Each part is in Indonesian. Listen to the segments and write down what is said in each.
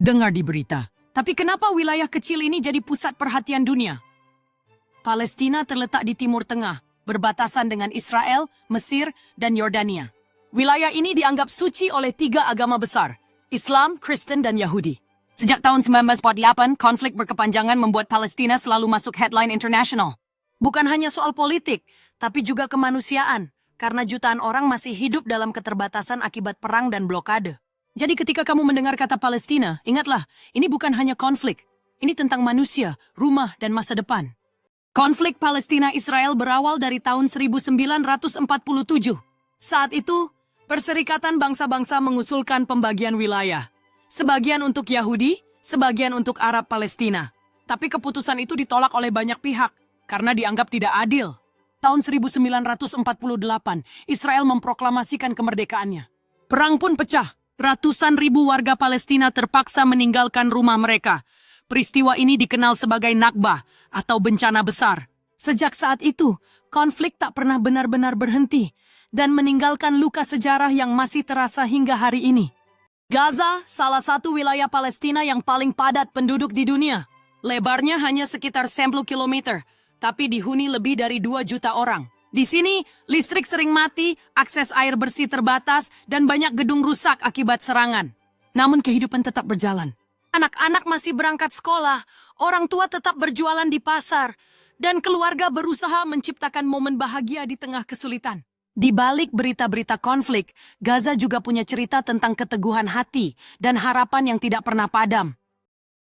dengar di berita. Tapi kenapa wilayah kecil ini jadi pusat perhatian dunia? Palestina terletak di Timur Tengah, berbatasan dengan Israel, Mesir, dan Yordania. Wilayah ini dianggap suci oleh 3 agama besar, Islam, Kristen, dan Yahudi. Sejak tahun 1948, konflik berkepanjangan membuat Palestina selalu masuk headline internasional. Bukan hanya soal politik, tapi juga kemanusiaan, karena jutaan orang masih hidup dalam keterbatasan akibat perang dan blokade. Jadi ketika kamu mendengar kata Palestina, ingatlah, ini bukan hanya konflik. Ini tentang manusia, rumah, dan masa depan. Konflik Palestina-Israel berawal dari tahun 1947. Saat itu, Perserikatan Bangsa-Bangsa mengusulkan pembagian wilayah. Sebagian untuk Yahudi, sebagian untuk Arab Palestina. Tapi keputusan itu ditolak oleh banyak pihak, karena dianggap tidak adil. Tahun 1948, Israel memproklamasikan kemerdekaannya. Perang pun pecah. Ratusan ribu warga Palestina terpaksa meninggalkan rumah mereka. Peristiwa ini dikenal sebagai Nakbah atau bencana besar. Sejak saat itu, konflik tak pernah benar-benar berhenti dan meninggalkan luka sejarah yang masih terasa hingga hari ini. Gaza, salah satu wilayah Palestina yang paling padat penduduk di dunia. Lebarnya hanya sekitar 10 km, tapi dihuni lebih dari 2 juta orang. Di sini, listrik sering mati, akses air bersih terbatas, dan banyak gedung rusak akibat serangan. Namun kehidupan tetap berjalan. Anak-anak masih berangkat sekolah, orang tua tetap berjualan di pasar, dan keluarga berusaha menciptakan momen bahagia di tengah kesulitan. Di balik berita-berita konflik, Gaza juga punya cerita tentang keteguhan hati dan harapan yang tidak pernah padam.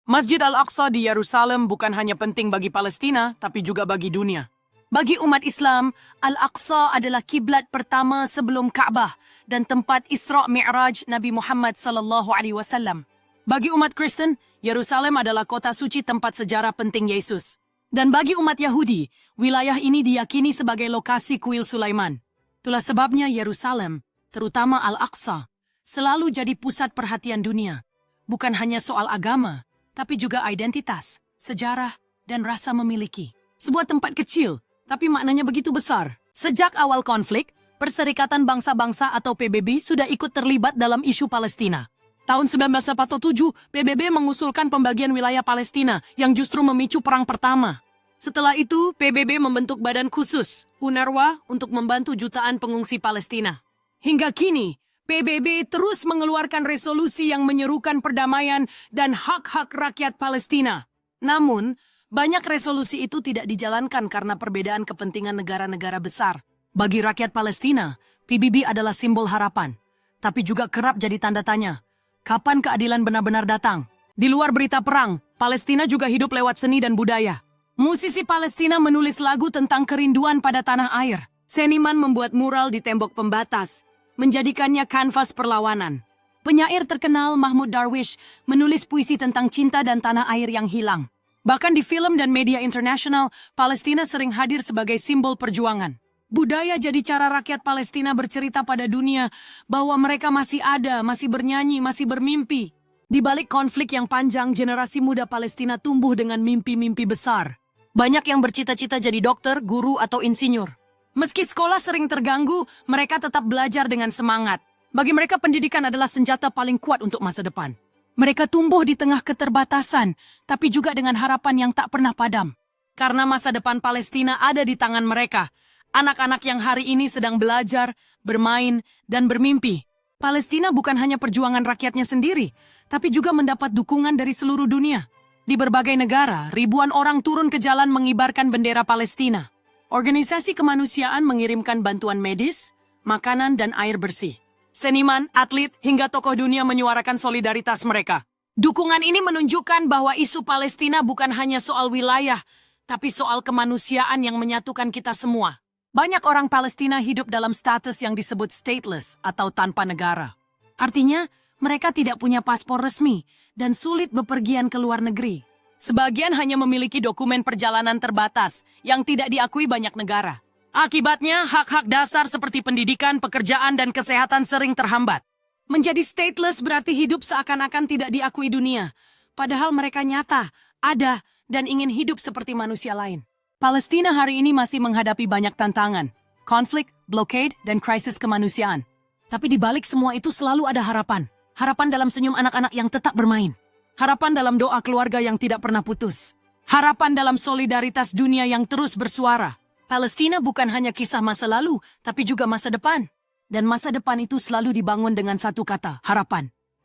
Masjid Al-Aqsa di Yerusalem bukan hanya penting bagi Palestina, tapi juga bagi dunia. Bagi umat Islam, Al-Aqsa adalah kiblat pertama sebelum Ka'bah dan tempat Isra' Mi'raj Nabi Muhammad SAW. Bagi umat Kristen, Yerusalem adalah kota suci tempat sejarah penting Yesus. Dan bagi umat Yahudi, wilayah ini diyakini sebagai lokasi kuil Sulaiman. Itulah sebabnya Yerusalem, terutama Al-Aqsa, selalu jadi pusat perhatian dunia. Bukan hanya soal agama, tapi juga identitas, sejarah, dan rasa memiliki. Sebuah tempat kecil, tapi maknanya begitu besar. Sejak awal konflik, Perserikatan Bangsa-Bangsa atau PBB sudah ikut terlibat dalam isu Palestina. Tahun 1947, PBB mengusulkan pembagian wilayah Palestina yang justru memicu perang pertama. Setelah itu, PBB membentuk badan khusus, UNRWA, untuk membantu jutaan pengungsi Palestina. Hingga kini, PBB terus mengeluarkan resolusi yang menyerukan perdamaian dan hak-hak rakyat Palestina. Namun, banyak resolusi itu tidak dijalankan karena perbedaan kepentingan negara-negara besar. Bagi rakyat Palestina, PBB adalah simbol harapan, tapi juga kerap jadi tanda tanya. Kapan keadilan benar-benar datang? Di luar berita perang, Palestina juga hidup lewat seni dan budaya. Musisi Palestina menulis lagu tentang kerinduan pada tanah air. Seniman membuat mural di tembok pembatas, menjadikannya kanvas perlawanan. Penyair terkenal Mahmud Darwish menulis puisi tentang cinta dan tanah air yang hilang. Bahkan di film dan media internasional, Palestina sering hadir sebagai simbol perjuangan. Budaya jadi cara rakyat Palestina bercerita pada dunia bahwa mereka masih ada, masih bernyanyi, masih bermimpi. Di balik konflik yang panjang, generasi muda Palestina tumbuh dengan mimpi-mimpi besar. Banyak yang bercita-cita jadi dokter, guru, atau insinyur. Meski sekolah sering terganggu, mereka tetap belajar dengan semangat. Bagi mereka, pendidikan adalah senjata paling kuat untuk masa depan. Mereka tumbuh di tengah keterbatasan, tapi juga dengan harapan yang tak pernah padam. Karena masa depan Palestina ada di tangan mereka, anak-anak yang hari ini sedang belajar, bermain, dan bermimpi. Palestina bukan hanya perjuangan rakyatnya sendiri, tapi juga mendapat dukungan dari seluruh dunia. Di berbagai negara, ribuan orang turun ke jalan mengibarkan bendera Palestina. Organisasi kemanusiaan mengirimkan bantuan medis, makanan, dan air bersih. Seniman, atlet, hingga tokoh dunia menyuarakan solidaritas mereka. Dukungan ini menunjukkan bahwa isu Palestina bukan hanya soal wilayah, tapi soal kemanusiaan yang menyatukan kita semua. Banyak orang Palestina hidup dalam status yang disebut stateless atau tanpa negara. Artinya, mereka tidak punya paspor resmi dan sulit bepergian ke luar negeri. Sebagian hanya memiliki dokumen perjalanan terbatas yang tidak diakui banyak negara. Akibatnya, hak-hak dasar seperti pendidikan, pekerjaan, dan kesehatan sering terhambat. Menjadi stateless berarti hidup seakan-akan tidak diakui dunia, padahal mereka nyata, ada, dan ingin hidup seperti manusia lain. Palestina hari ini masih menghadapi banyak tantangan, konflik, blockade, dan krisis kemanusiaan. Tapi di balik semua itu selalu ada harapan. Harapan dalam senyum anak-anak yang tetap bermain. Harapan dalam doa keluarga yang tidak pernah putus. Harapan dalam solidaritas dunia yang terus bersuara. Palestina bukan hanya kisah masa lalu, tapi juga masa depan. Dan masa depan itu selalu dibangun dengan satu kata, harapan.